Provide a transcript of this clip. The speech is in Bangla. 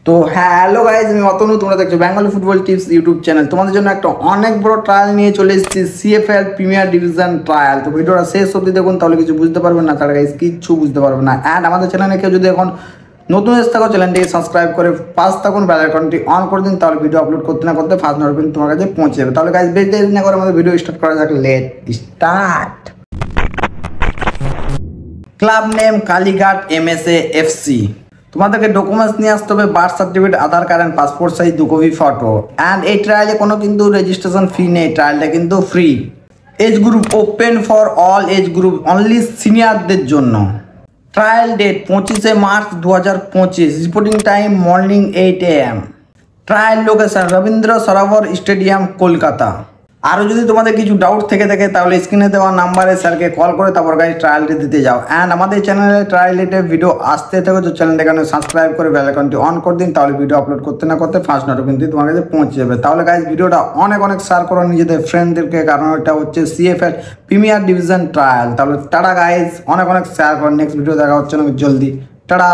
তো হ্যাঁ, হ্যালো গাইজ, আমি অতনু। তোমরা দেখছো Bengali football tips YouTube channel. তোমাদের জন্য একটা অনেক বড় ট্রায়াল নিয়ে চলে এসেছি, সিএফএল প্রিমিয়ার ডিভিশন ট্রায়াল। তো ভিডিওটা শেষ অবধি দেখুন, তাহলে কিছু বুঝতে পারবেন না, তাহলে গাইজ কিচ্ছু বুঝতে পারবেন না। অ্যান্ড আমাদের চ্যানেলে কেউ যদি এখন নতুন এসে থাকো, চ্যানেলটিকে সাবস্ক্রাইব করে পাশ থাকুন, বেল আইকনটি অন করে দিন, তাহলে ভিডিও আপলোড করতে না করতে ফার্স্ট নোটিফিকেশন তোমার কাছে পৌঁছে যাবে। তাহলে গাইজ বেশি দেরি না করে আমাদের ভিডিও স্টার্ট করা যাক। Let start. Club name Kalighat MSA FC. তোমাদেরকে ডকুমেন্টস নিয়ে আসতে হবে, birth certificate, Aadhaar card and passport size 2 copy photo. And এই ট্রায়ালে কোনো কিন্তু রেজিস্ট্রেশন ফি নেই, ট্রায়ালটা কিন্তু free. Age group open for all age group, only সিনিয়রদের জন্য। Trial date 25 March 2025। Reporting time morning 8 AM। Trial location Rabindra Sarobar stadium, Kolkata. আরও যদি তোমাদের কিছু ডাউট থেকে থাকে তাহলে স্ক্রিনে দেওয়া নাম্বারে স্যারকে কল করে তারপর গাইজ ট্রায়ালটি দিতে যাও। অ্যান্ড আমাদের চ্যানেলে ট্রায়াল রিলেটেড ভিডিও আসতে থাকে, তো চ্যানেলটা এখানে সাবস্ক্রাইব করে বেল আইকনটি অন করে দিন, তাহলে ভিডিও আপলোড করতে না করতে ফার্স্ট নোটিফিকেশন তোমার কাছে পৌঁছে যাবে। তাহলে গাইজ ভিডিওটা অনেক শেয়ার করো নিজেদের ফ্রেন্ডদেরকে, কারণ এটা হচ্ছে সিএফএল প্রিমিয়ার ডিভিশন ট্রায়াল। তাহলে টাটা গাইজ, অনেক শেয়ার করো। নেক্সট ভিডিও দেখা হচ্ছে অনেক জলদি। টাটা।